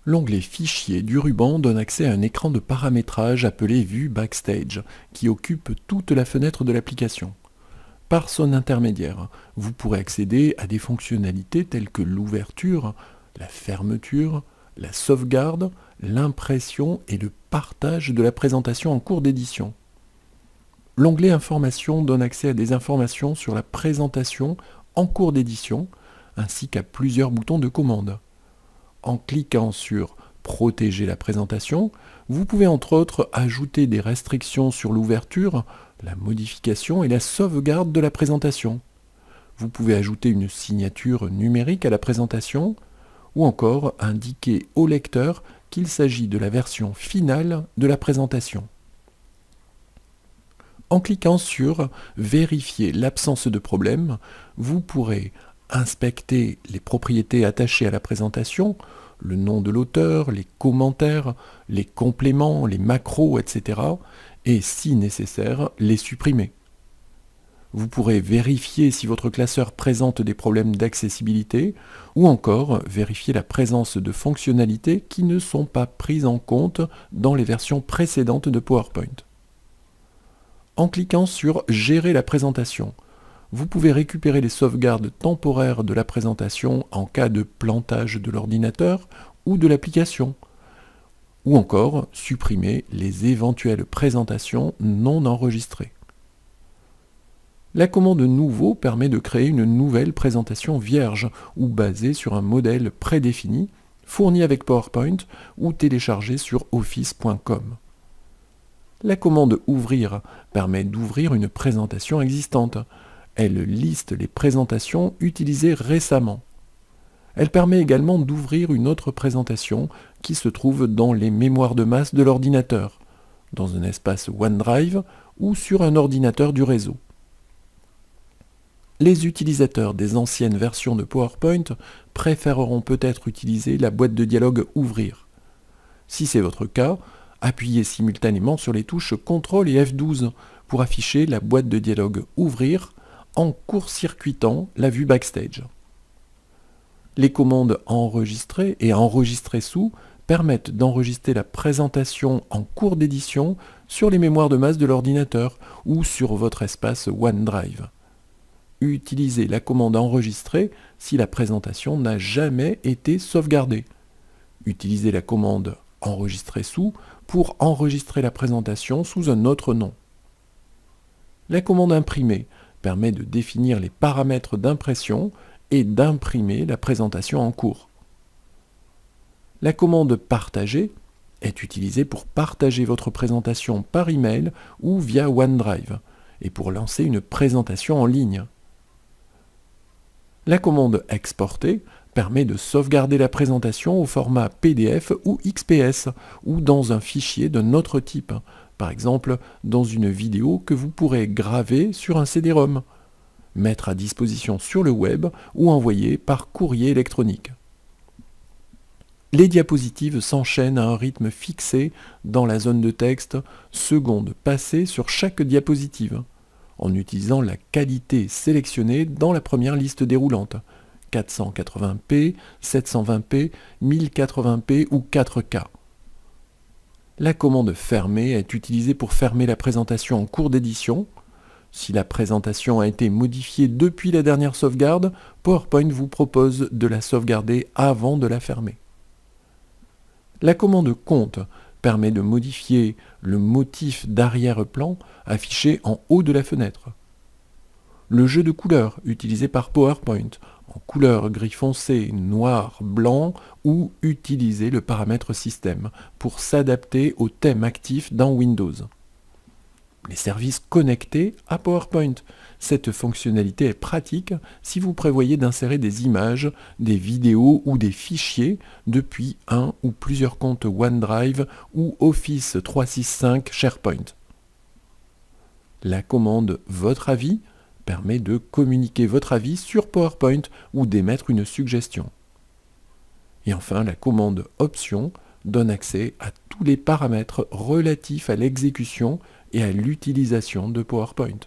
L'onglet Fichier du ruban donne accès à un écran de paramétrage appelé Vue Backstage, qui occupe toute la fenêtre de l'application. Par son intermédiaire, vous pourrez accéder à des fonctionnalités telles que l'ouverture, la fermeture, la sauvegarde, l'impression et le partage de la présentation en cours d'édition. L'onglet Informations donne accès à des informations sur la présentation en cours d'édition, ainsi qu'à plusieurs boutons de commande. En cliquant sur Protéger la présentation, vous pouvez entre autres ajouter des restrictions sur l'ouverture, la modification et la sauvegarde de la présentation. Vous pouvez ajouter une signature numérique à la présentation ou encore indiquer au lecteur qu'il s'agit de la version finale de la présentation. En cliquant sur Vérifier l'absence de problème, vous pourrez inspecter les propriétés attachées à la présentation, le nom de l'auteur, les commentaires, les compléments, les macros, etc. et, si nécessaire, les supprimer. Vous pourrez vérifier si votre classeur présente des problèmes d'accessibilité ou encore vérifier la présence de fonctionnalités qui ne sont pas prises en compte dans les versions précédentes de PowerPoint. En cliquant sur Gérer la présentation, vous pouvez récupérer les sauvegardes temporaires de la présentation en cas de plantage de l'ordinateur ou de l'application, ou encore supprimer les éventuelles présentations non enregistrées. La commande Nouveau permet de créer une nouvelle présentation vierge ou basée sur un modèle prédéfini, fourni avec PowerPoint ou téléchargé sur office.com. La commande Ouvrir permet d'ouvrir une présentation existante. Elle liste les présentations utilisées récemment. Elle permet également d'ouvrir une autre présentation qui se trouve dans les mémoires de masse de l'ordinateur, dans un espace OneDrive ou sur un ordinateur du réseau. Les utilisateurs des anciennes versions de PowerPoint préféreront peut-être utiliser la boîte de dialogue Ouvrir. Si c'est votre cas, appuyez simultanément sur les touches CTRL et F12 pour afficher la boîte de dialogue Ouvrir en court-circuitant la vue Backstage. Les commandes Enregistrer et Enregistrer sous permettent d'enregistrer la présentation en cours d'édition sur les mémoires de masse de l'ordinateur ou sur votre espace OneDrive. Utilisez la commande Enregistrer si la présentation n'a jamais été sauvegardée. Utilisez la commande Enregistrer sous pour enregistrer la présentation sous un autre nom. La commande Imprimer permet de définir les paramètres d'impression et d'imprimer la présentation en cours. La commande Partager est utilisée pour partager votre présentation par email ou via OneDrive et pour lancer une présentation en ligne. La commande Exporter permet de sauvegarder la présentation au format PDF ou XPS ou dans un fichier d'un autre type, par exemple dans une vidéo que vous pourrez graver sur un CD-ROM, mettre à disposition sur le web ou envoyer par courrier électronique. Les diapositives s'enchaînent à un rythme fixé dans la zone de texte, secondes passées sur chaque diapositive, en utilisant la qualité sélectionnée dans la première liste déroulante, 480p, 720p, 1080p ou 4K. La commande Fermer est utilisée pour fermer la présentation en cours d'édition. Si la présentation a été modifiée depuis la dernière sauvegarde, PowerPoint vous propose de la sauvegarder avant de la fermer. La commande Compte permet de modifier le motif d'arrière-plan affiché en haut de la fenêtre. Le jeu de couleurs utilisé par PowerPoint, en couleur gris foncé, noir, blanc, ou utiliser le paramètre système pour s'adapter au thème actif dans Windows. Les services connectés à PowerPoint. Cette fonctionnalité est pratique si vous prévoyez d'insérer des images, des vidéos ou des fichiers depuis un ou plusieurs comptes OneDrive ou Office 365 SharePoint. La commande Votre avis permet de communiquer votre avis sur PowerPoint ou d'émettre une suggestion. Et enfin, la commande Options donne accès à tous les paramètres relatifs à l'exécution et à l'utilisation de PowerPoint.